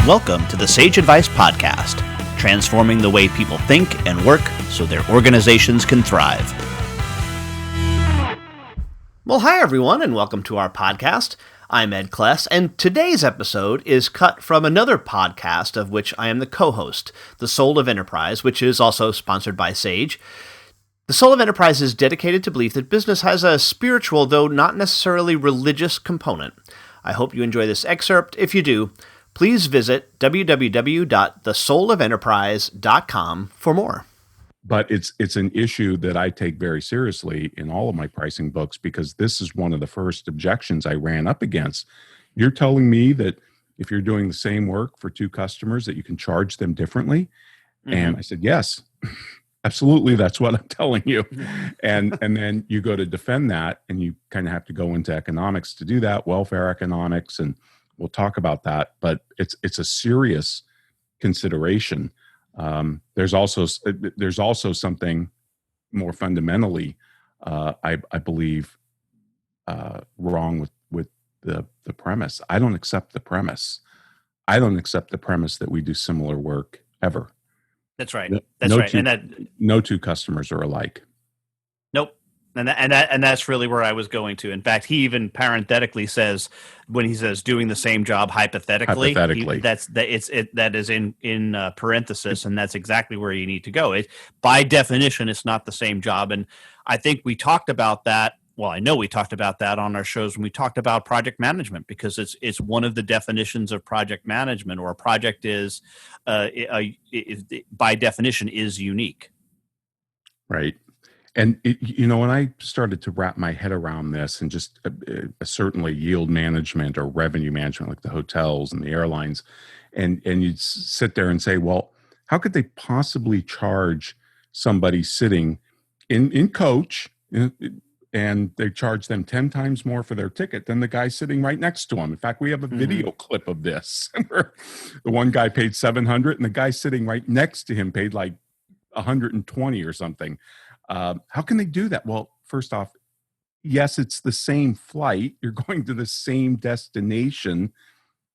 Welcome to the Sage Advice Podcast, transforming the way people think and work so their organizations can thrive. Well, hi everyone, and welcome to our podcast. I'm Ed Kless, and today's episode is cut from another podcast of which I am the co-host, The Soul of Enterprise, which is also sponsored by Sage. The Soul of Enterprise is dedicated to belief that business has a spiritual, though not necessarily religious, component. I hope you enjoy this excerpt. If you do, please visit www.thesoulofenterprise.com for more. But it's an issue that I take very seriously in all of my pricing books, because this is one of the first objections I ran up against. You're telling me that if you're doing the same work for two customers that you can charge them differently? Mm-hmm. And I said, yes, absolutely. That's what I'm telling you. And then you go to defend that, and you kind of have to go into economics to do that, welfare economics, and we'll talk about that. But it's a serious consideration. There's also something more fundamentally, I believe, wrong with the premise. I don't accept the premise. I don't accept the premise that we do similar work ever. That's right. That's right. No two customers are alike. Nope. And that's really where I was going to. In fact, he even parenthetically says, when he says doing the same job hypothetically, that is in parenthesis, and that's exactly where you need to go. By definition, it's not the same job, and I think we talked about that. Well, I know we talked about that on our shows when we talked about project management, because it's one of the definitions of project management, or a project is, by definition, is unique. Right. And, when I started to wrap my head around this, and just certainly yield management or revenue management, like the hotels and the airlines, and you'd sit there and say, well, how could they possibly charge somebody sitting in coach, and they charge them 10 times more for their ticket than the guy sitting right next to them? In fact, we have a video clip of this where the one guy paid $700 and the guy sitting right next to him paid like $120 or something. How can they do that? Well, first off, yes, it's the same flight. You're going to the same destination.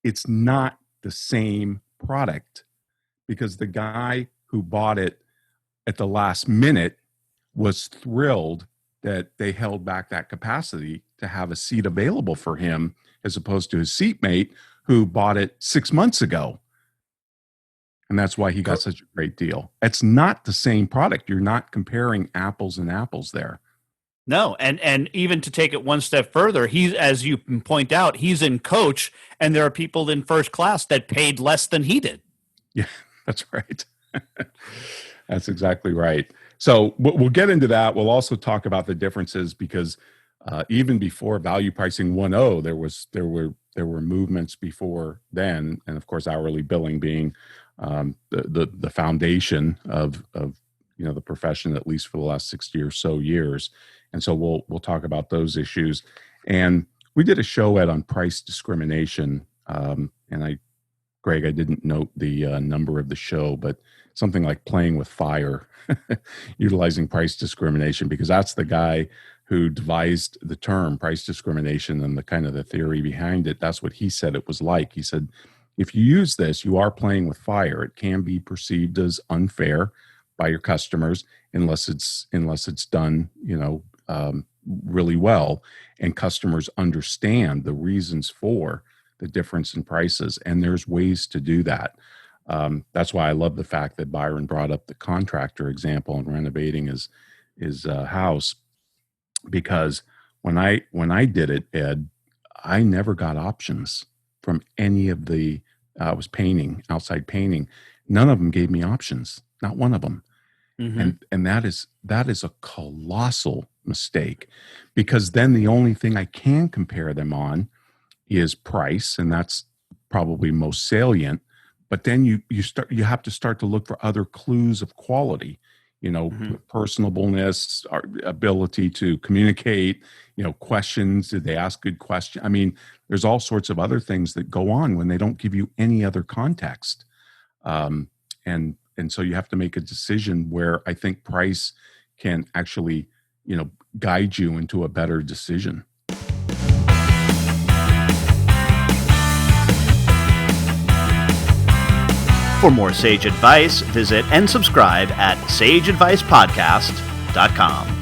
It's not the same product, because the guy who bought it at the last minute was thrilled that they held back that capacity to have a seat available for him, as opposed to his seatmate who bought it 6 months ago. And that's why he got such a great deal. It's not the same product. You're not comparing apples and apples there. No, and even to take it one step further, as you point out, he's in coach, and there are people in first class that paid less than he did. Yeah, that's right. That's exactly right. So we'll get into that. We'll also talk about the differences, because even before Value Pricing 1.0, there were movements before then, and of course hourly billing being the foundation of the profession, at least for the last 60 or so years. And so we'll talk about those issues. And we did a show on price discrimination, and Greg, I didn't note the number of the show, but something like playing with fire, utilizing price discrimination, because that's the guy who devised the term price discrimination and the kind of the theory behind it. That's what he said it was like. He said, if you use this, you are playing with fire. It can be perceived as unfair by your customers unless it's done, really well, and customers understand the reasons for the difference in prices. And there's ways to do that. That's why I love the fact that Byron brought up the contractor example in renovating his house, because when I did it, Ed, I never got options from any of the, I was painting, outside painting. None of them gave me options, not one of them. Mm-hmm. And that is a colossal mistake, because then the only thing I can compare them on is price, and that's probably most salient. But then you have to start to look for other clues of quality, personableness, our ability to communicate, questions. Did they ask good questions? I mean, there's all sorts of other things that go on when they don't give you any other context. And so you have to make a decision where I think price can actually, guide you into a better decision. For more sage advice, visit and subscribe at sageadvicepodcast.com.